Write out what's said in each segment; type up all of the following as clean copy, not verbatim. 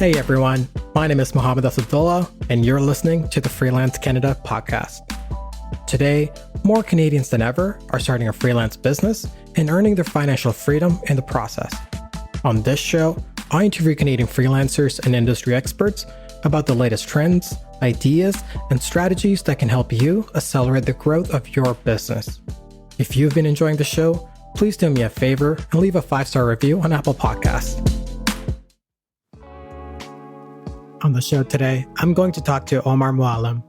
Hey everyone, my name is Mohammed Asadullah, and you're listening to the Freelance Canada podcast. Today, more Canadians than ever are starting a freelance business and earning their financial freedom in the process. On this show, I interview Canadian freelancers and industry experts about the latest trends, ideas, and strategies that can help you accelerate the growth of your business. If you've been enjoying the show, please do me a favor and leave a 5-star review on Apple Podcasts. On the show today, I'm going to talk to Omar Mouallem.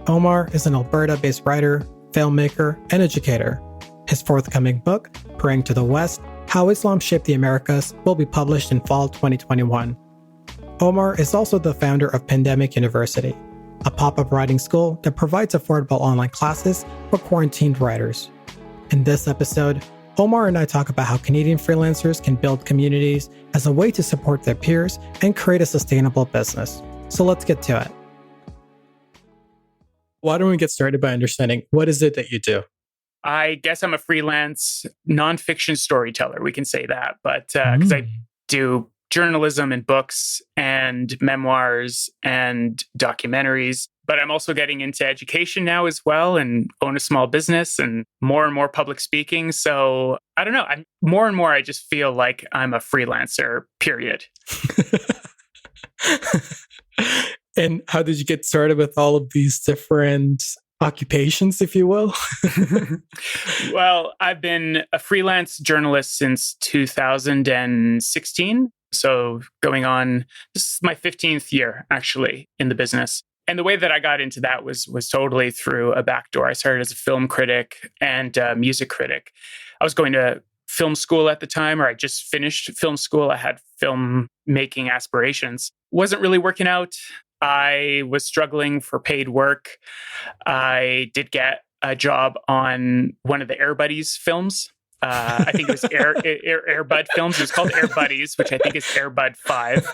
Omar is an Alberta-based writer, filmmaker, and educator. His forthcoming book, Praying to the West, How Islam Shaped the Americas, will be published in fall 2021. Omar is also the founder of Pandemic University, a pop-up writing school that provides affordable online classes for quarantined writers. In this episode, Omar and I talk about how Canadian freelancers can build communities as a way to support their peers and create a sustainable business. So let's get to it. Why don't we get started by understanding what is it that you do? I guess I'm a freelance nonfiction storyteller. We can say that, but because I do journalism and books and memoirs and documentaries, but I'm also getting into education now as well and own a small business and more public speaking. So I don't know. More and more, I just feel like I'm a freelancer, period. And how did you get started with all of these different occupations, if you will? Well, I've been a freelance journalist since 2016. So going on, this is my 15th year actually in the business. And the way that I got into that was totally through a back door. I started as a film critic and music critic. I was going to film school at the time, or I just finished film school. I had film making aspirations. Wasn't really working out. I was struggling for paid work. I did get a job on one of the Air Buddies films. I think it was Air Bud Films. It was called Air Buddies, which I think is Air Bud 5.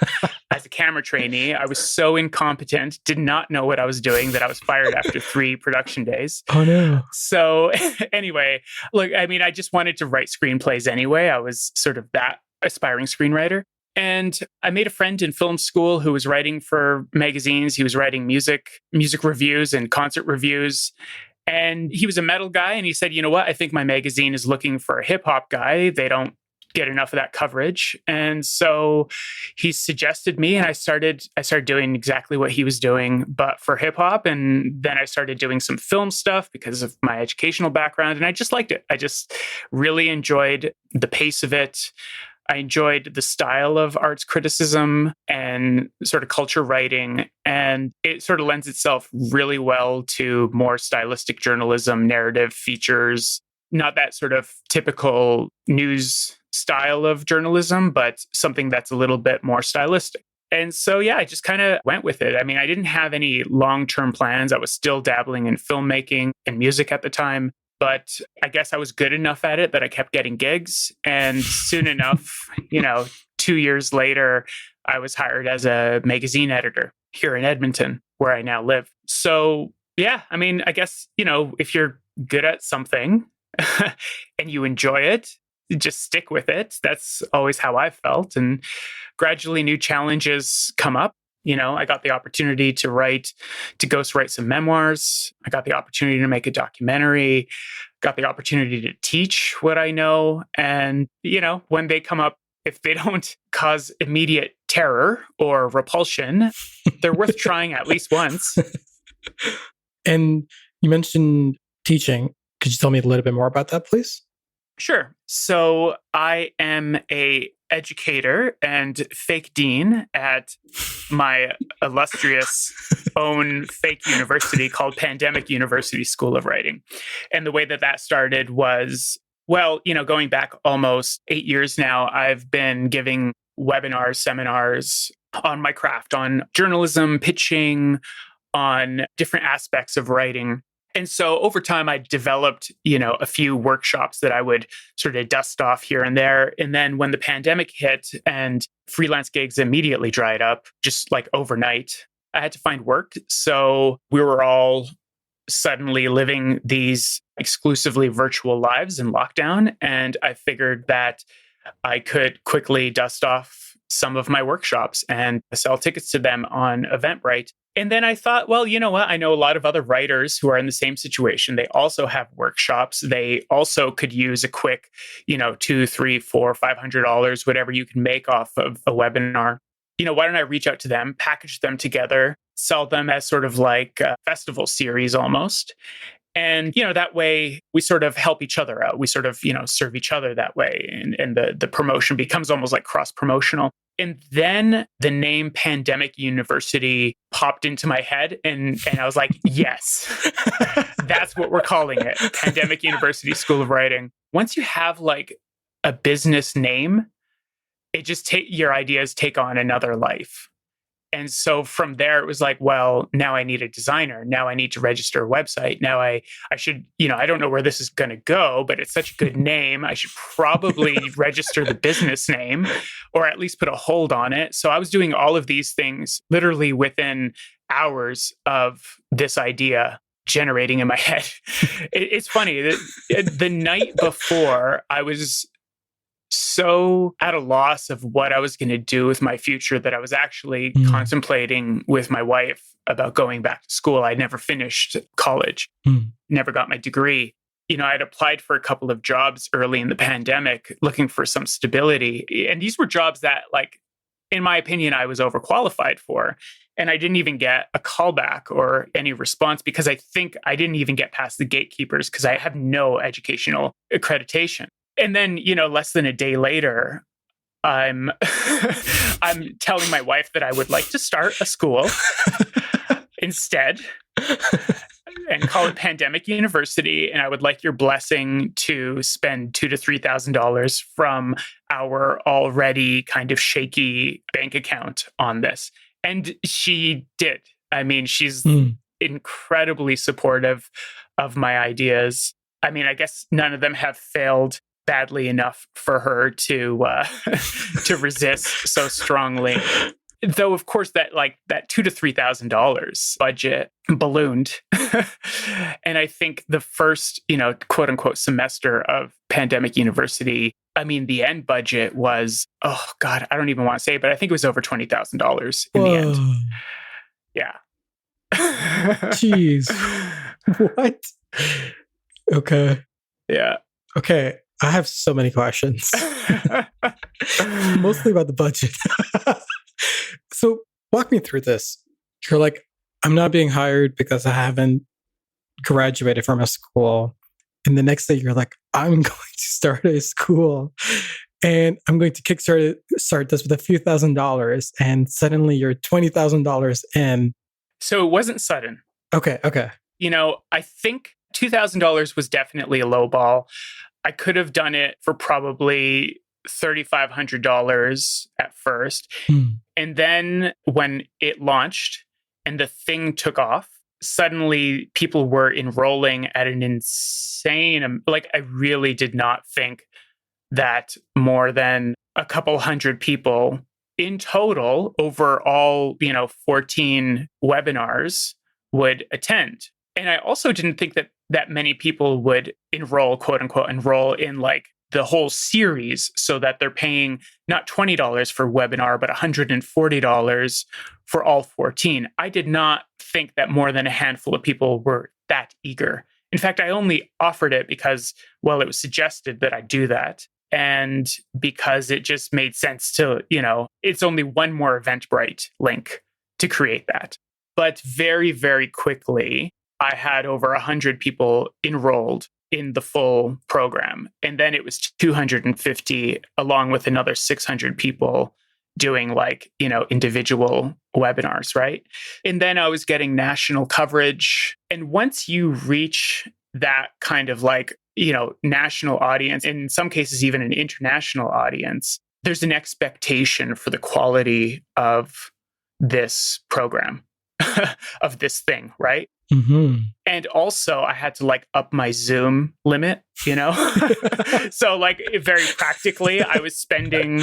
As a camera trainee, I was so incompetent, did not know what I was doing, that I was fired after 3 production days. Oh, no. So anyway, look, I mean, I just wanted to write screenplays anyway. I was sort of that aspiring screenwriter. And I made a friend in film school who was writing for magazines. He was writing music reviews and concert reviews. And he was a metal guy. And he said, you know what? I think my magazine is looking for a hip hop guy. They don't get enough of that coverage. And so he suggested me, and I started doing exactly what he was doing, but for hip hop. And then I started doing some film stuff because of my educational background. And I just liked it. I just really enjoyed the pace of it. I enjoyed the style of arts criticism and sort of culture writing, and it sort of lends itself really well to more stylistic journalism, narrative features, not that sort of typical news style of journalism, but something that's a little bit more stylistic. And so, yeah, I just kind of went with it. I mean, I didn't have any long-term plans. I was still dabbling in filmmaking and music at the time. But I guess I was good enough at it that I kept getting gigs. And soon enough, 2 years later, I was hired as a magazine editor here in Edmonton, where I now live. So, yeah, I mean, I guess, if you're good at something and you enjoy it, just stick with it. That's always how I felt. And gradually new challenges come up. I got the opportunity to ghostwrite some memoirs. I got the opportunity to make a documentary, got the opportunity to teach what I know. And, when they come up, if they don't cause immediate terror or repulsion, they're worth trying at least once. And you mentioned teaching. Could you tell me a little bit more about that, please? Sure. So I am a educator and fake dean at my illustrious own fake university called Pandemic University School of Writing. And the way that started was, going back almost 8 years now, I've been giving webinars, seminars on my craft, on journalism, pitching, on different aspects of writing. And so over time, I developed, a few workshops that I would sort of dust off here and there. And then when the pandemic hit and freelance gigs immediately dried up, just like overnight, I had to find work. So we were all suddenly living these exclusively virtual lives in lockdown. And I figured that I could quickly dust off some of my workshops and sell tickets to them on Eventbrite. And then I thought, well, you know what? I know a lot of other writers who are in the same situation. They also have workshops. They also could use a quick, $2, $3, $4, $500, whatever you can make off of a webinar. Why don't I reach out to them, package them together, sell them as sort of like a festival series almost. And, that way we sort of help each other out. We sort of, serve each other that way. And the promotion becomes almost like cross promotional. And then the name Pandemic University popped into my head. And I was like, yes, that's what we're calling it. Pandemic University School of Writing. Once you have like a business name, it just your ideas take on another life. And so from there, it was like, well, now I need a designer. Now I need to register a website. Now I should, I don't know where this is going to go, but it's such a good name. I should probably register the business name or at least put a hold on it. So I was doing all of these things literally within hours of this idea generating in my head. It's funny that the night before I was so at a loss of what I was going to do with my future that I was actually contemplating with my wife about going back to school. I'd never finished college, never got my degree. I'd applied for a couple of jobs early in the pandemic, looking for some stability. And these were jobs that, like, in my opinion, I was overqualified for. And I didn't even get a callback or any response because I think I didn't even get past the gatekeepers because I have no educational accreditation. And then, less than a day later, I'm telling my wife that I would like to start a school instead and call it Pandemic University. And I would like your blessing to spend $2,000 to $3,000 from our already kind of shaky bank account on this. And she did. I mean, she's incredibly supportive of my ideas. I mean, I guess none of them have failed badly enough for her to resist so strongly. Though, of course, that $2,000 to $3,000 budget ballooned. And I think the first, quote unquote, semester of Pandemic University, I mean, the end budget was, oh God, I don't even want to say, but I think it was over $20,000 in the end. Yeah. Jeez. What? Okay. Yeah. Okay. I have so many questions, mostly about the budget. So walk me through this. You're like, I'm not being hired because I haven't graduated from a school. And the next day you're like, I'm going to start a school and I'm going to start this with a few $1,000s. And suddenly you're $20,000 in. So it wasn't sudden. Okay. I think $2,000 was definitely a low ball. I could have done it for probably $3,500 at first. And then when it launched and the thing took off, suddenly people were enrolling at an insane, I really did not think that more than a couple hundred people in total over all, 14 webinars would attend. And I also didn't think that many people would quote unquote, enroll in the whole series so that they're paying not $20 for webinar, but $140 for all 14. I did not think that more than a handful of people were that eager. In fact, I only offered it because, it was suggested that I do that. And because it just made sense to, it's only one more Eventbrite link to create that. But very, very quickly, I had over 100 people enrolled in the full program. And then it was 250 along with another 600 people doing individual webinars, right? And then I was getting national coverage. And once you reach that kind of national audience, in some cases, even an international audience, there's an expectation for the quality of this program, of this thing, right? Mm-hmm. And also I had to up my Zoom limit, So very practically, I was spending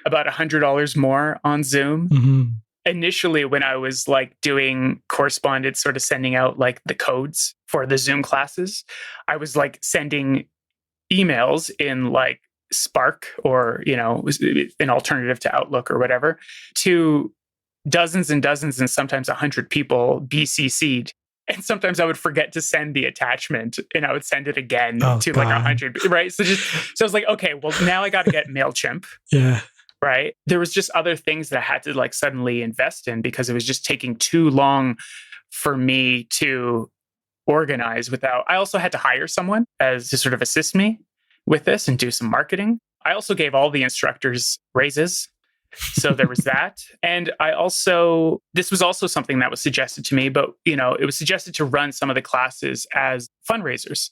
about $100 more on Zoom. Mm-hmm. Initially, when I was doing correspondence, sort of sending out the codes for the Zoom classes, I was sending emails in Spark or, an alternative to Outlook or whatever, to dozens and dozens and sometimes 100 people BCC'd. And sometimes I would forget to send the attachment and I would send it again to like 100, right? So I was like, okay, well, now I got to get MailChimp. Yeah. Right. There was just other things that I had to like suddenly invest in because it was just taking too long for me to organize without. I also had to hire someone to sort of assist me with this and do some marketing. I also gave all the instructors raises. So there was that. And this was also something that was suggested to me, but it was suggested to run some of the classes as fundraisers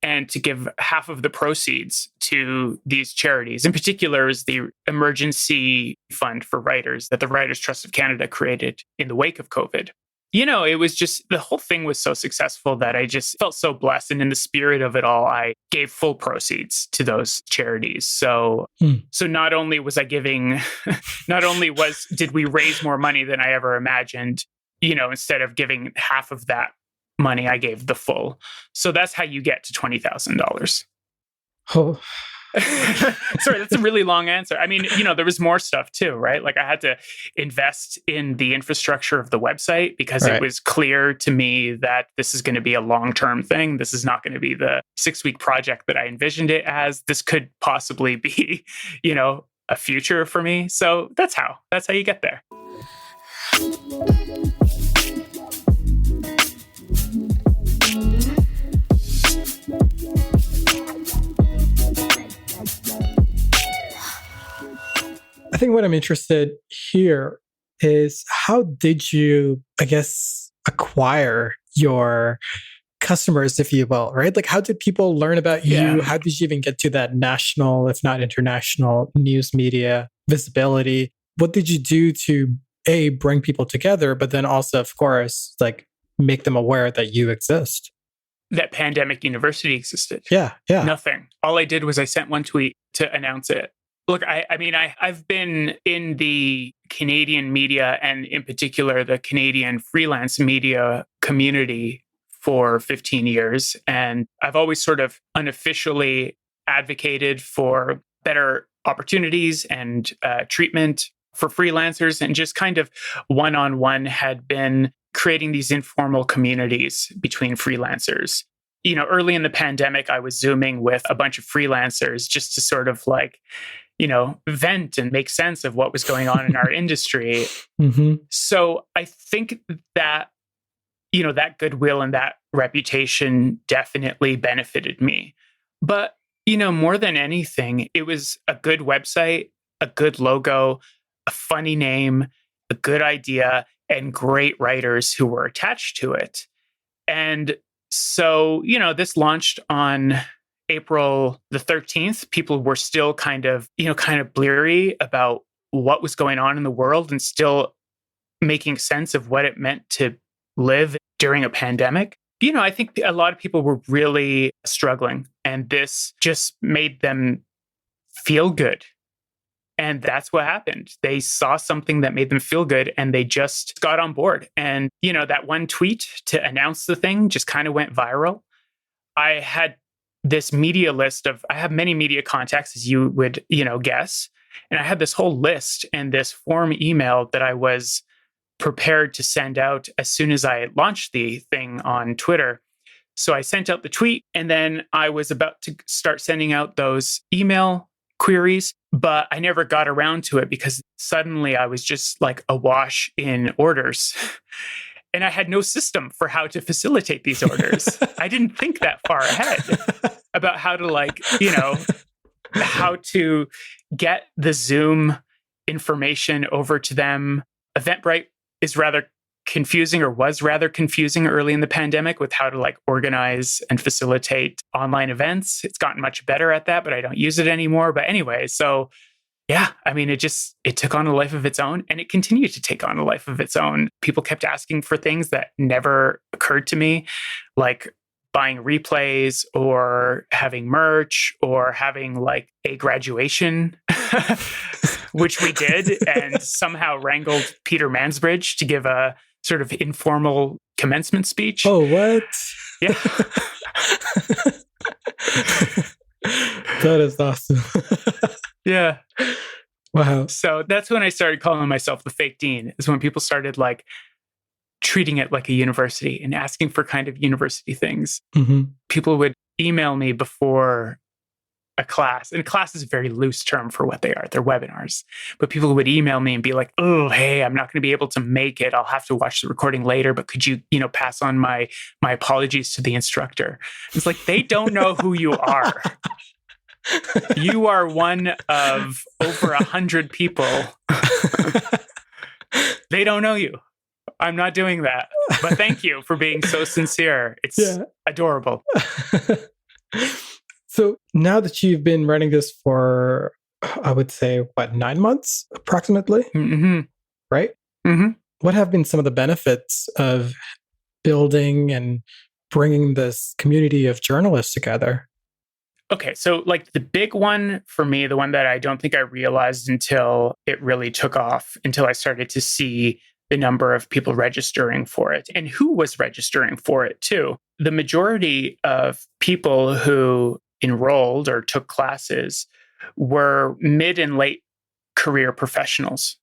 and to give half of the proceeds to these charities. In particular is the emergency fund for writers that the Writers Trust of Canada created in the wake of COVID. It was just, the whole thing was so successful that I just felt so blessed. And in the spirit of it all, I gave full proceeds to those charities. So not only was I giving, did we raise more money than I ever imagined, instead of giving half of that money, I gave the full. So that's how you get to $20,000. Oh. Sorry, that's a really long answer. I mean, there was more stuff too, right? Like I had to invest in the infrastructure of the website because It was clear to me that this is going to be a long-term thing. This is not going to be the 6-week project that I envisioned it as. This could possibly be, a future for me. So that's how you get there. I think what I'm interested here is how did you, I guess, acquire your customers, if you will, right? Like how did people learn about you? How did you even get to that national, if not international, news media visibility? What did you do to bring people together, but then also, of course, like make them aware that you exist? That Pandemic University existed. Yeah. Nothing. All I did was I sent one tweet to announce it. Look, I've been in the Canadian media and in particular the Canadian freelance media community for 15 years. And I've always sort of unofficially advocated for better opportunities and treatment for freelancers, and just kind of one-on-one had been creating these informal communities between freelancers. Early in the pandemic, I was Zooming with a bunch of freelancers just to sort of like, vent and make sense of what was going on in our industry. Mm-hmm. So I think that, that goodwill and that reputation definitely benefited me. But, more than anything, it was a good website, a good logo, a funny name, a good idea, and great writers who were attached to it. And so, this launched on April the 13th. People were still kind of bleary about what was going on in the world and still making sense of what it meant to live during a pandemic. I think a lot of people were really struggling, and this just made them feel good. And that's what happened. They saw something that made them feel good and they just got on board. And, that one tweet to announce the thing just kind of went viral. I had this media list I have many media contacts, as you would, guess. And I had this whole list and this form email that I was prepared to send out as soon as I launched the thing on Twitter. So I sent out the tweet and then I was about to start sending out those email queries, but I never got around to it because suddenly I was just like awash in orders. And I had no system for how to facilitate these orders. I didn't think that far ahead about how to how to get the Zoom information over to them. Eventbrite is rather confusing, or was rather confusing early in the pandemic, with how to organize and facilitate online events. It's gotten much better at that, but I don't use it anymore. But anyway, so yeah, it took on a life of its own, and it continued to take on a life of its own. People kept asking for things that never occurred to me, like buying replays or having merch or having a graduation, which we did, and somehow wrangled Peter Mansbridge to give a sort of informal commencement speech. Oh, what? Yeah. That is awesome. Yeah. Wow. So that's when I started calling myself the fake dean, is when people started like treating it like a university and asking for kind of university things. Mm-hmm. People would email me before a class, and a class is a very loose term for what they are. They're webinars. But people would email me and be like, oh, hey, I'm not going to be able to make it. I'll have to watch the recording later, but could you, pass on my apologies to the instructor? It's like, they don't know who you are. You are one of over 100 people. They don't know you. I'm not doing that. But thank you for being so sincere. It's adorable. So now that you've been running this for, I would say, 9 months approximately, mm-hmm. right? Mm-hmm. What have been some of the benefits of building and bringing this community of journalists together? Okay, so like the big one for me, the one that I don't think I realized until it really took off, until I started to see the number of people registering for it and who was registering for it too. The majority of people who enrolled or took classes were mid and late career professionals.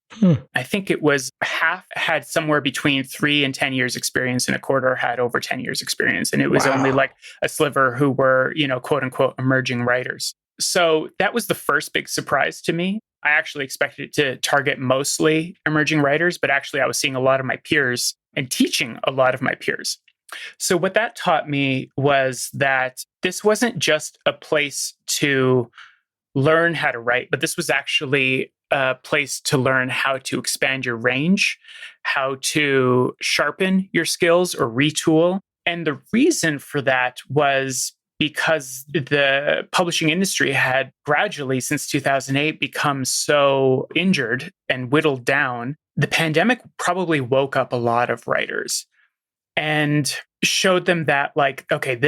I think it was half had somewhere between 3 and 10 years experience, and a quarter had over 10 years experience. And it was only like a sliver who were, quote unquote, emerging writers. So that was the first big surprise to me. I actually expected it to target mostly emerging writers, but actually I was seeing a lot of my peers and teaching a lot of my peers. So what that taught me was that this wasn't just a place to learn how to write, but this was actually a place to learn how to expand your range, how to sharpen your skills or retool. And the reason for that was because the publishing industry had gradually, since 2008, become so injured and whittled down. The pandemic probably woke up a lot of writers and showed them that, like, okay,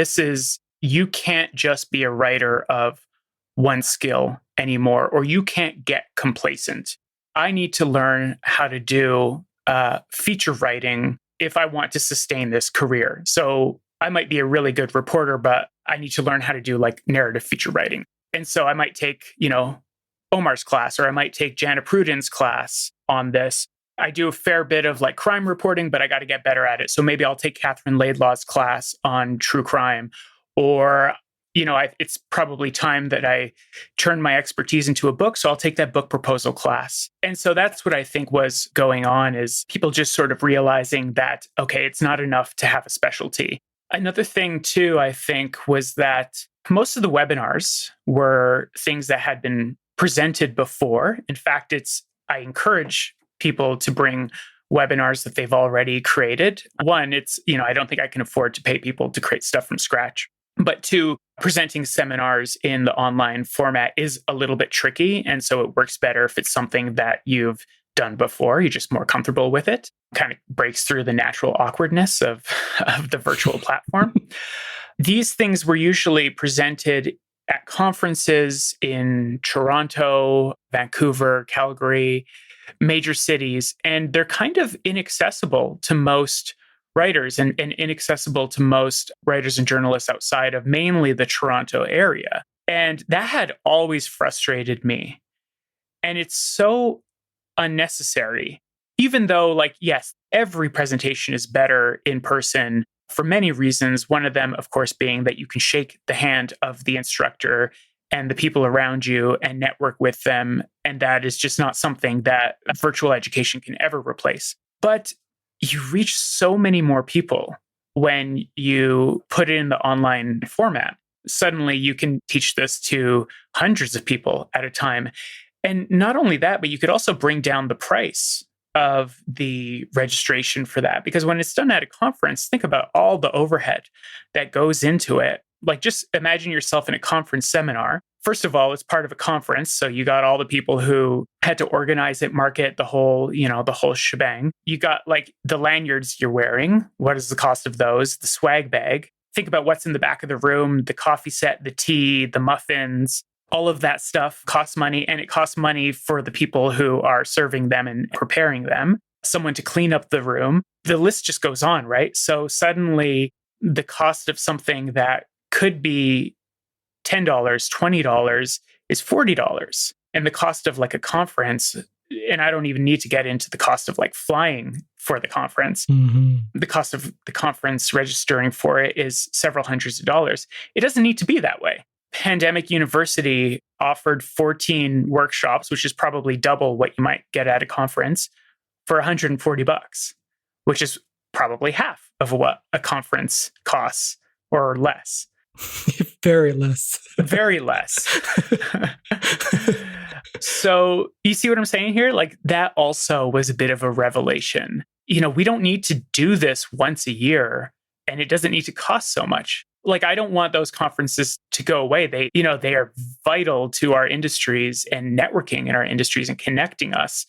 you can't just be a writer of one skill anymore, or you can't get complacent. I need to learn how to do feature writing if I want to sustain this career. So I might be a really good reporter, but I need to learn how to do like narrative feature writing. And so I might take, Omar's class, or I might take Jana Prudin's class on this. I do a fair bit of like crime reporting, but I got to get better at it. So maybe I'll take Catherine Laidlaw's class on true crime, or it's probably time that I turn my expertise into a book. So I'll take that book proposal class. And so that's what I think was going on, is people just sort of realizing that, okay, it's not enough to have a specialty. Another thing too, I think, was that most of the webinars were things that had been presented before. In fact, I encourage people to bring webinars that they've already created. One, I don't think I can afford to pay people to create stuff from scratch. But two, presenting seminars in the online format is a little bit tricky. And so it works better if it's something that you've done before. You're just more comfortable with it. Kind of breaks through the natural awkwardness of the virtual platform. These things were usually presented at conferences in Toronto, Vancouver, Calgary, major cities, and they're kind of inaccessible to most writers and inaccessible to most writers and journalists outside of mainly the Toronto area. And that had always frustrated me. And it's so unnecessary, even though, like, yes, every presentation is better in person for many reasons. One of them, of course, being that you can shake the hand of the instructor and the people around you and network with them. And that is just not something that virtual education can ever replace. But you reach so many more people when you put it in the online format. Suddenly you can teach this to hundreds of people at a time. And not only that, but you could also bring down the price of the registration for that. Because when it's done at a conference, think about all the overhead that goes into it. Like, just imagine yourself in a conference seminar. First of all, it's part of a conference. So you got all the people who had to organize it, market the whole shebang. You got like the lanyards you're wearing. What is the cost of those? The swag bag. Think about what's in the back of the room, the coffee set, the tea, the muffins. All of that stuff costs money, and it costs money for the people who are serving them and preparing them, someone to clean up the room. The list just goes on, right? So suddenly the cost of something that could be $10, $20 is $40. And the cost of like a conference, and I don't even need to get into the cost of like flying for the conference. The cost of the conference registering for it is several hundreds of dollars. It doesn't need to be that way. Pandemic University offered 14 workshops, which is probably double what you might get at a conference, for $140, which is probably half of what a conference costs or less. Very less. Very less. So you see what I'm saying here? Like that also was a bit of a revelation. We don't need to do this once a year, and it doesn't need to cost so much. Like, I don't want those conferences to go away. They are vital to our industries and networking in our industries and connecting us.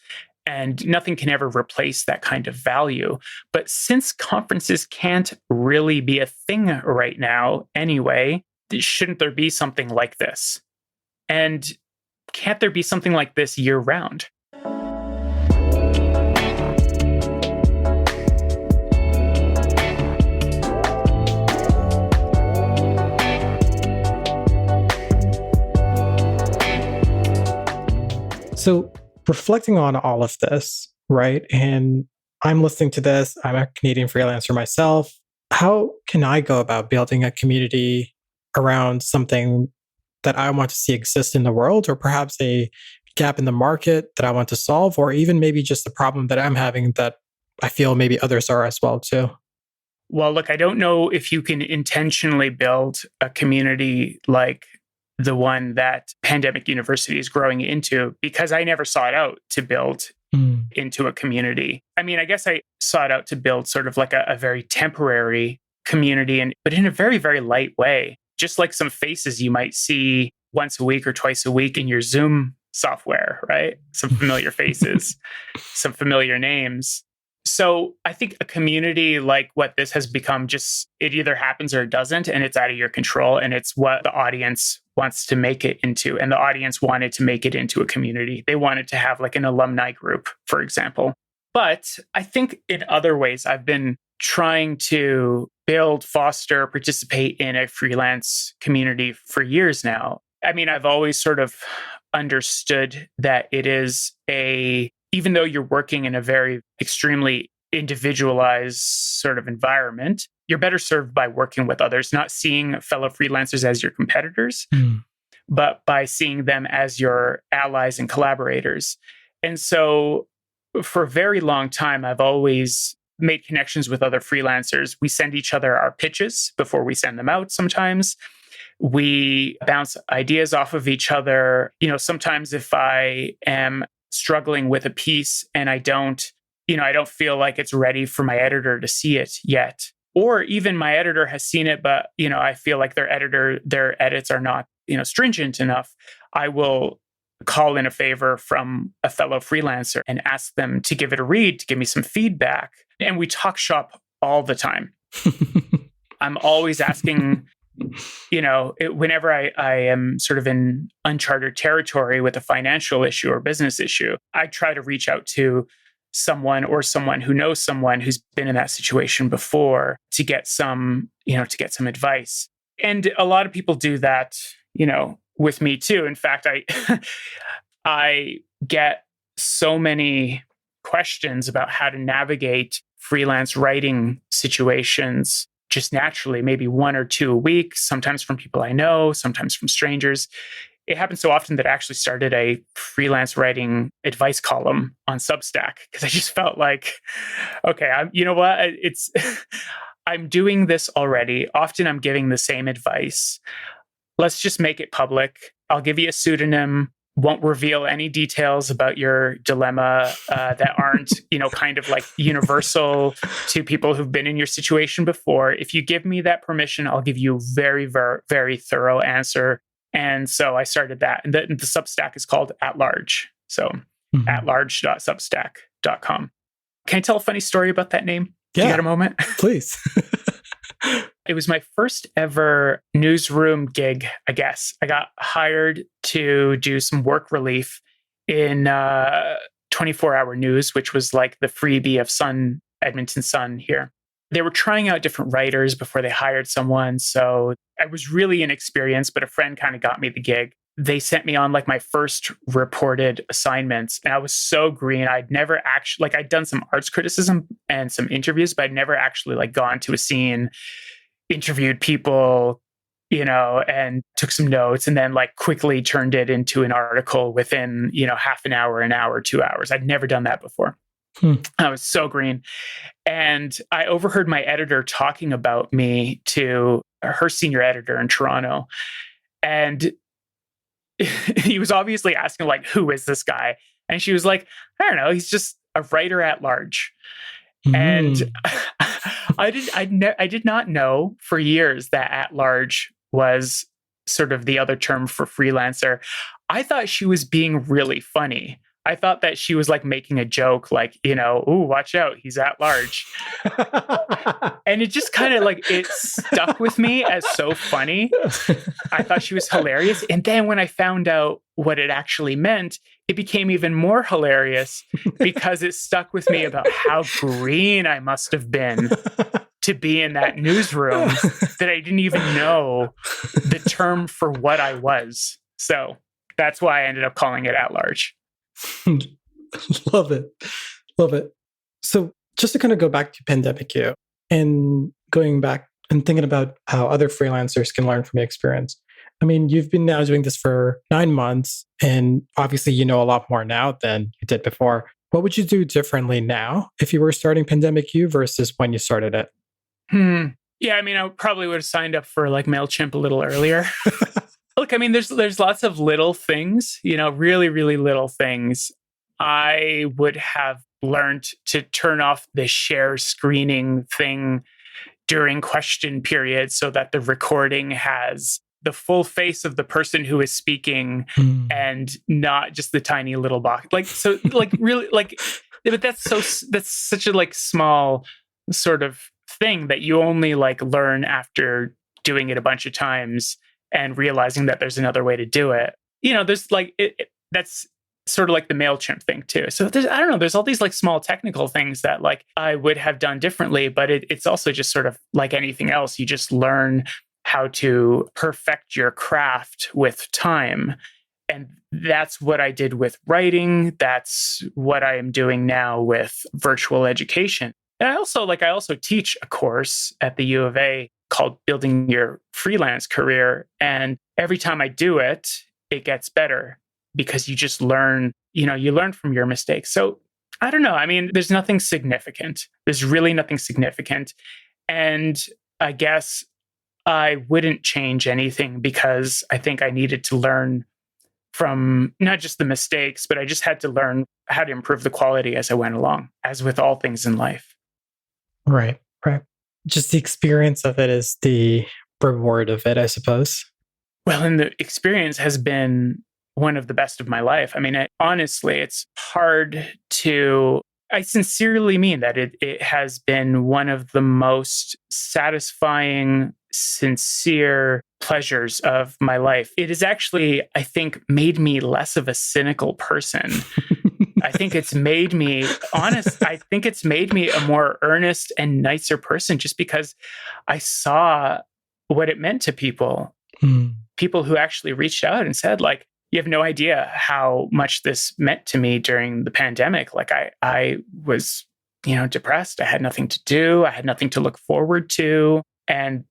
And nothing can ever replace that kind of value. But since conferences can't really be a thing right now anyway, shouldn't there be something like this? And can't there be something like this year round? So reflecting on all of this, right? And I'm listening to this, I'm a Canadian freelancer myself. How can I go about building a community around something that I want to see exist in the world, or perhaps a gap in the market that I want to solve, or even maybe just a problem that I'm having that I feel maybe others are as well too? Well, look, I don't know if you can intentionally build a community like the one that Pandemic University is growing into, because I never sought out to build into a community. I mean, I guess I sought out to build sort of like a very temporary community, but in a very, very light way, just like some faces you might see once a week or twice a week in your Zoom software, right? Some familiar faces, some familiar names. So I think a community like what this has become, just it either happens or it doesn't, and it's out of your control, and it's what the audience wants to make it into. And the audience wanted to make it into a community. They wanted to have like an alumni group, for example. But I think in other ways, I've been trying to build, foster, participate in a freelance community for years now. I mean, I've always sort of understood that it is even though you're working in a very extremely individualized sort of environment, you're better served by working with others, not seeing fellow freelancers as your competitors, but by seeing them as your allies and collaborators. And so for a very long time, I've always made connections with other freelancers. We send each other our pitches before we send them out sometimes. We bounce ideas off of each other. Sometimes if I am struggling with a piece and I don't feel like it's ready for my editor to see it yet, or even my editor has seen it, but I feel like their edits are not stringent enough, I will call in a favor from a fellow freelancer and ask them to give it a read, to give me some feedback. And we talk shop all the time. I'm always asking, whenever I am sort of in uncharted territory with a financial issue or business issue, I try to reach out to someone who knows someone who's been in that situation before to get some advice. And a lot of people do that, with me too. In fact, I get so many questions about how to navigate freelance writing situations just naturally, maybe one or two a week, sometimes from people I know, sometimes from strangers. It happens so often that I actually started a freelance writing advice column on Substack because I just felt like, okay, I'm doing this already. Often I'm giving the same advice. Let's just make it public. I'll give you a pseudonym. Won't reveal any details about your dilemma that aren't, kind of like universal to people who've been in your situation before. If you give me that permission, I'll give you a very, very, very thorough answer. And so I started that. And the Substack is called At Large. So atlarge.substack.com. Can I tell a funny story about that name? Yeah. Do you got a moment? Please. It was my first ever newsroom gig, I guess. I got hired to do some work relief in 24-hour news, which was like the freebie of Edmonton Sun here. they were trying out different writers before they hired someone. So I was really inexperienced, but a friend kind of got me the gig. They sent me on like my first reported assignments, and I was so green. I'd never actually, like, I'd done some arts criticism and some interviews, but I'd never actually like gone to a scene, interviewed people, and took some notes, and then like quickly turned it into an article within, half an hour, 2 hours. I'd never done that before. I was so green. And I overheard my editor talking about me to her senior editor in Toronto. And he was obviously asking, like, who is this guy? And she was like, I don't know, he's just a writer at large. And I did not know for years that at large was sort of the other term for freelancer. I thought she was being really funny. I thought that she was like making a joke, like, ooh, watch out, he's at large. And it just kind of like, it stuck with me as so funny. I thought she was hilarious. And then when I found out what it actually meant, it became even more hilarious because it stuck with me about how green I must have been to be in that newsroom that I didn't even know the term for what I was. So that's why I ended up calling it at large. Love it. Love it. So just to kind of go back to Pandemic You and going back and thinking about how other freelancers can learn from your experience. I mean, you've been now doing this for 9 months, and obviously you know a lot more now than you did before. What would you do differently now if you were starting Pandemic You versus when you started it? Yeah, I mean, I probably would have signed up for like MailChimp a little earlier. Look, I mean, there's lots of little things, really, really little things. I would have learned to turn off the share screening thing during question period so that the recording has the full face of the person who is speaking and not just the tiny little box. Like, so like really like, but that's such a like small sort of thing that you only like learn after doing it a bunch of times and realizing that there's another way to do it. There's like, that's sort of like the MailChimp thing too. So I don't know, there's all these like small technical things that like I would have done differently, but it's also just sort of like anything else. You just learn how to perfect your craft with time. And that's what I did with writing. That's what I am doing now with virtual education. And I also teach a course at the U of A called Building Your Freelance Career. And every time I do it, it gets better because you just learn, you learn from your mistakes. So I don't know. I mean, there's nothing significant. There's really nothing significant. And I guess I wouldn't change anything because I think I needed to learn from not just the mistakes, but I just had to learn how to improve the quality as I went along, as with all things in life. Right. Just the experience of it is the reward of it, I suppose. Well, and the experience has been one of the best of my life. I mean, honestly, it's hard to, I sincerely mean that it has been one of the most satisfying, sincere pleasures of my life. It has actually, I think, made me less of a cynical person. I think it's made me honest. I think it's made me a more earnest and nicer person just because I saw what it meant to people. People who actually reached out and said, like, you have no idea how much this meant to me during the pandemic. Like I was, depressed. I had nothing to do. I had nothing to look forward to. And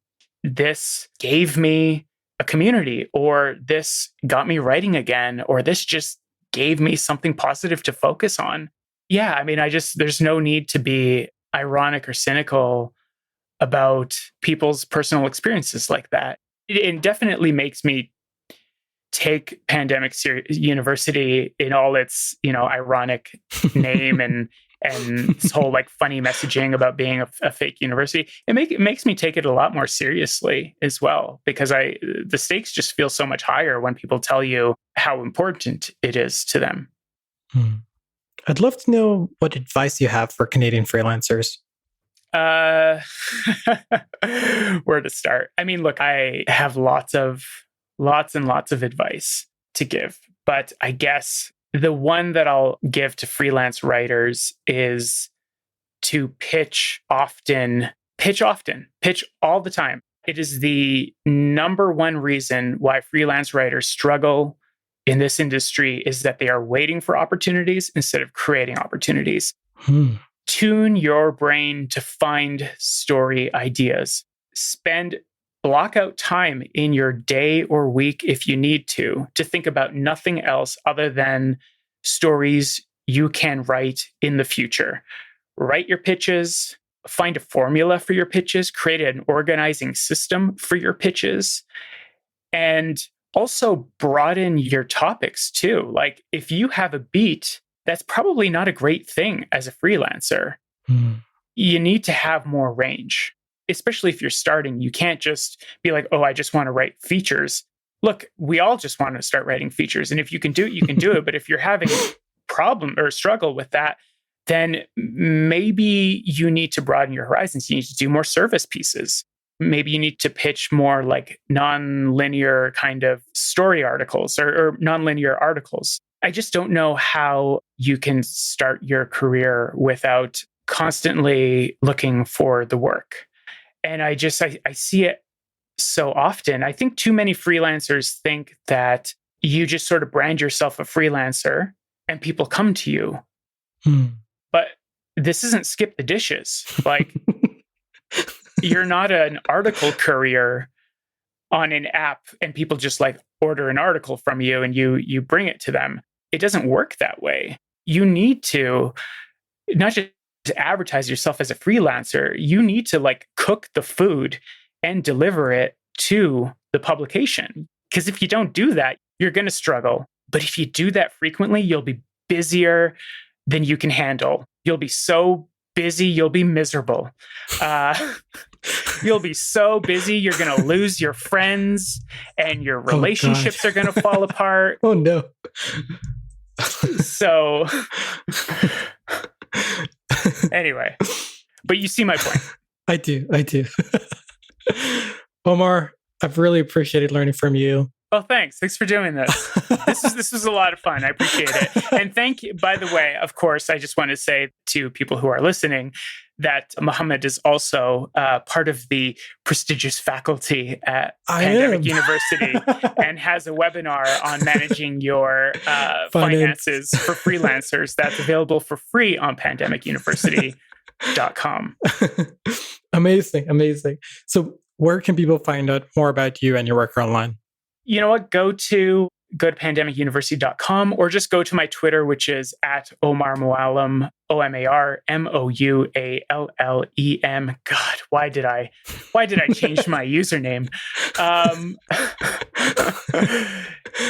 this gave me a community, or this got me writing again, or this just gave me something positive to focus on. Yeah, I mean, there's no need to be ironic or cynical about people's personal experiences like that. It definitely makes me take Pandemic University in all its, ironic name and this whole like funny messaging about being a fake university. It makes me take it a lot more seriously as well, because the stakes just feel so much higher when people tell you how important it is to them. I'd love to know what advice you have for Canadian freelancers. Where to start? I mean, look, I have lots and lots of advice to give, but I guess the one that I'll give to freelance writers is to pitch often Pitch often, pitch all the time. It is the number one reason why freelance writers struggle in this industry is that they are waiting for opportunities instead of creating opportunities. Tune your brain to find story ideas. Block out time in your day or week if you need to think about nothing else other than stories you can write in the future. Write your pitches, find a formula for your pitches, create an organizing system for your pitches, and also broaden your topics too. Like if you have a beat, that's probably not a great thing as a freelancer. You need to have more range, especially if you're starting. You can't just be like, oh, I just want to write features. Look, we all just want to start writing features. And if you can do it, you can do it. But if you're having a problem or struggle with that, then maybe you need to broaden your horizons. You need to do more service pieces. Maybe you need to pitch more like non-linear kind of story articles or non-linear articles. I just don't know how you can start your career without constantly looking for the work. And I see it so often. I think too many freelancers think that you just sort of brand yourself a freelancer and people come to you. But this isn't skip the dishes. Like, you're not an article courier on an app and people just like order an article from you and you bring it to them. It doesn't work that way. You need to not just advertise yourself as a freelancer. You need to like cook the food and deliver it to the publication. Because if you don't do that, you're going to struggle. But if you do that frequently, you'll be busier than you can handle. You'll be so busy, you'll be miserable. You'll be so busy, you're going to lose your friends and your relationships are going to fall apart. Oh, no. So, anyway, but you see my point. I do. Omar, I've really appreciated learning from you. Oh, thanks. Thanks for doing this. This was a lot of fun. I appreciate it. And thank you. By the way, of course, I just want to say to people who are listening that Mohammed is also part of the prestigious faculty at Pandemic University and has a webinar on managing your finances for freelancers that's available for free on pandemicuniversity.com. Amazing. So where can people find out more about you and your work online? You know what? Go to pandemicuniversity.com or just go to my Twitter, which is at Omar Mouallem, OmarMouallem. God, why did I change my username?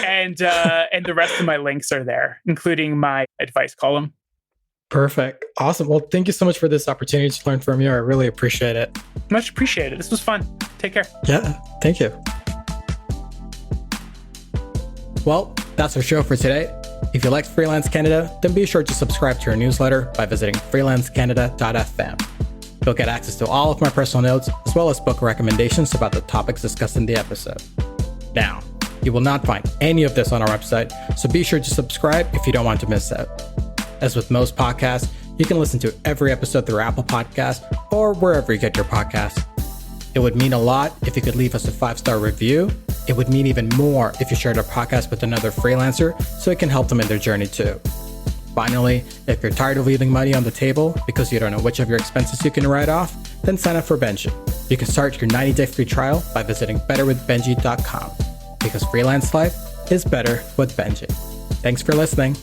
And the rest of my links are there, including my advice column. Perfect. Awesome. Well, thank you so much for this opportunity to learn from you. I really appreciate it. Much appreciated. This was fun. Take care. Yeah, thank you. Well, that's our show for today. If you liked Freelance Canada, then be sure to subscribe to our newsletter by visiting freelancecanada.fm. You'll get access to all of my personal notes, as well as book recommendations about the topics discussed in the episode. Now, you will not find any of this on our website, so be sure to subscribe if you don't want to miss out. As with most podcasts, you can listen to every episode through Apple Podcasts or wherever you get your podcasts. It would mean a lot if you could leave us a 5-star review. It would mean even more if you shared our podcast with another freelancer so it can help them in their journey too. Finally, if you're tired of leaving money on the table because you don't know which of your expenses you can write off, then sign up for Benji. You can start your 90-day free trial by visiting betterwithbenji.com because freelance life is better with Benji. Thanks for listening.